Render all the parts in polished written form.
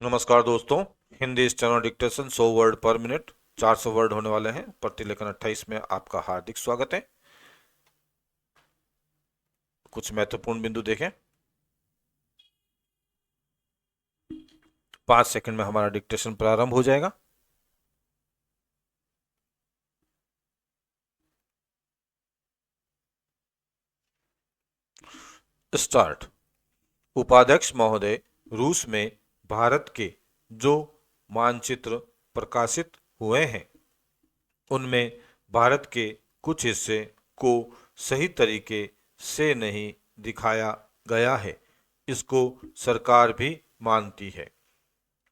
नमस्कार दोस्तों। Hindi steno dictation 100 word पर मिनट 400 वर्ड होने वाले हैं। प्रतिलेखन 28 में आपका हार्दिक स्वागत है। कुछ महत्वपूर्ण बिंदु देखें। 5 सेकंड में हमारा डिक्टेशन प्रारंभ हो जाएगा। स्टार्ट। उपाध्यक्ष महोदय, रूस में भारत के जो मानचित्र प्रकाशित हुए हैं उनमें भारत के कुछ हिस्से को सही तरीके से नहीं दिखाया गया है। इसको सरकार भी मानती है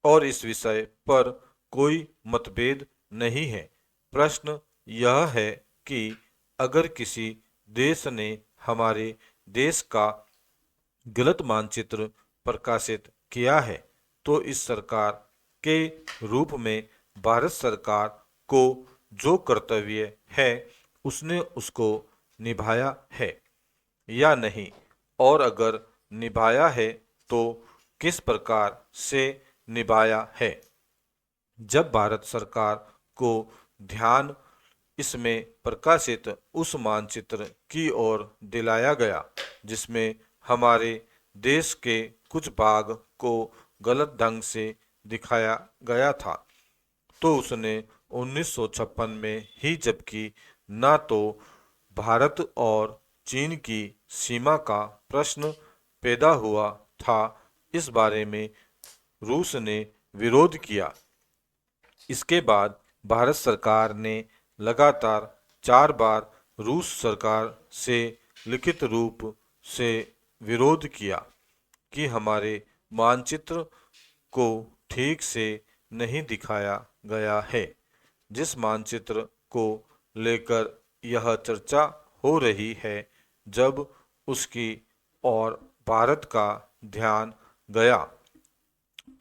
और इस विषय पर कोई मतभेद नहीं है। प्रश्न यह है कि अगर किसी देश ने हमारे देश का गलत मानचित्र प्रकाशित किया है तो इस सरकार के रूप में भारत सरकार को जो कर्तव्य है उसने उसको निभाया है या नहीं, और अगर निभाया है तो किस प्रकार से निभाया है। जब भारत सरकार को ध्यान इसमें प्रकाशित उस मानचित्र की ओर दिलाया गया जिसमें हमारे देश के कुछ भाग को गलत ढंग से दिखाया गया था, तो उसने 1956 में ही, जबकि न तो भारत और चीन की सीमा का प्रश्न पैदा हुआ था, इस बारे में रूस ने विरोध किया। इसके बाद भारत सरकार ने लगातार 4 बार रूस सरकार से लिखित रूप से विरोध किया कि हमारे मानचित्र को ठीक से नहीं दिखाया गया है। जिस मानचित्र को लेकर यह चर्चा हो रही है, जब उसकी ओर भारत का ध्यान गया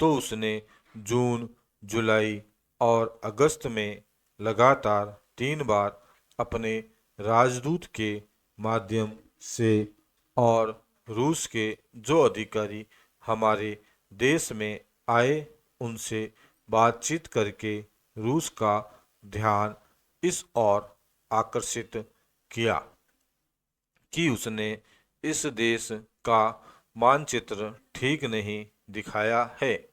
तो उसने जून, जुलाई और अगस्त में लगातार 3 बार अपने राजदूत के माध्यम से और रूस के जो अधिकारी हमारे देश में आए उनसे बातचीत करके रूस का ध्यान इस ओर आकर्षित किया कि उसने इस देश का मानचित्र ठीक नहीं दिखाया है।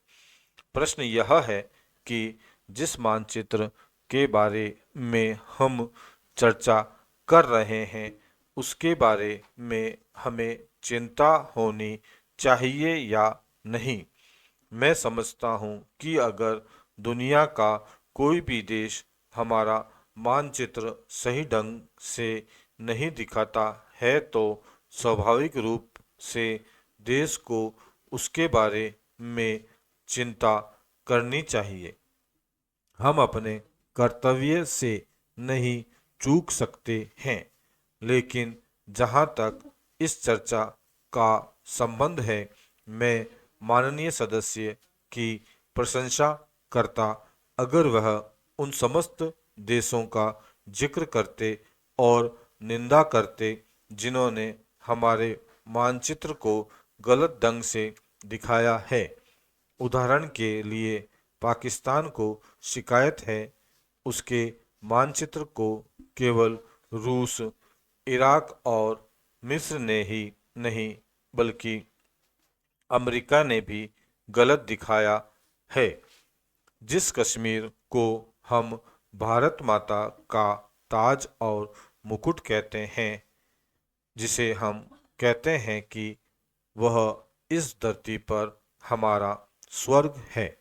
प्रश्न यह है कि जिस मानचित्र के बारे में हम चर्चा कर रहे हैं उसके बारे में हमें चिंता होनी चाहिए या नहीं। मैं समझता हूँ कि अगर दुनिया का कोई भी देश हमारा मानचित्र सही ढंग से नहीं दिखाता है तो स्वाभाविक रूप से देश को उसके बारे में चिंता करनी चाहिए। हम अपने कर्तव्य से नहीं चूक सकते हैं, लेकिन जहाँ तक इस चर्चा का संबंध है, मैं माननीय सदस्य की प्रशंसा करता अगर वह उन समस्त देशों का जिक्र करते और निंदा करते जिन्होंने हमारे मानचित्र को गलत ढंग से दिखाया है। उदाहरण के लिए पाकिस्तान को शिकायत है उसके मानचित्र को केवल रूस, इराक और मिस्र ने ही नहीं बल्कि अमेरिका ने भी गलत दिखाया है। जिस कश्मीर को हम भारत माता का ताज और मुकुट कहते हैं, जिसे हम कहते हैं कि वह इस धरती पर हमारा स्वर्ग है,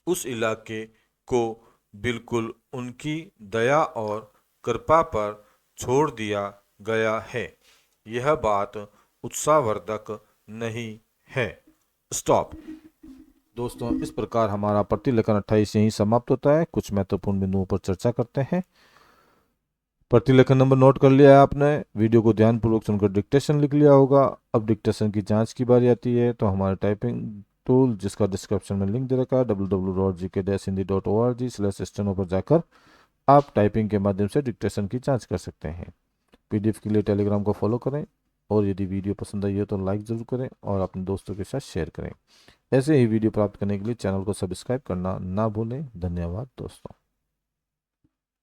उस इलाके को बिल्कुल उनकी दया और कृपा पर छोड़ दिया गया है। यह बात उत्साहवर्धक नहीं है। स्टॉप। दोस्तों, इस प्रकार हमारा प्रतिलेखन 28 यहीं समाप्त होता है। कुछ महत्वपूर्ण बिंदुओं पर चर्चा करते हैं। प्रतिलेखन नंबर नोट कर लिया है आपने। वीडियो को ध्यानपूर्वक सुनकर डिक्टेशन लिख लिया होगा। अब डिक्टेशन की जांच की बारी आती है, तो हमारे टाइपिंग टूल, जिसका डिस्क्रिप्शन में लिंक दे रखा है, www.gk-hindi.org/steno पर जाकर आप टाइपिंग के माध्यम से डिक्टेशन की जांच कर सकते हैं। पीडीएफ के लिए टेलीग्राम को फॉलो करें और यदि वीडियो पसंद आई हो तो लाइक ज़रूर करें और अपने दोस्तों के साथ शेयर करें। ऐसे ही वीडियो प्राप्त करने के लिए चैनल को सब्सक्राइब करना ना भूलें। धन्यवाद दोस्तों।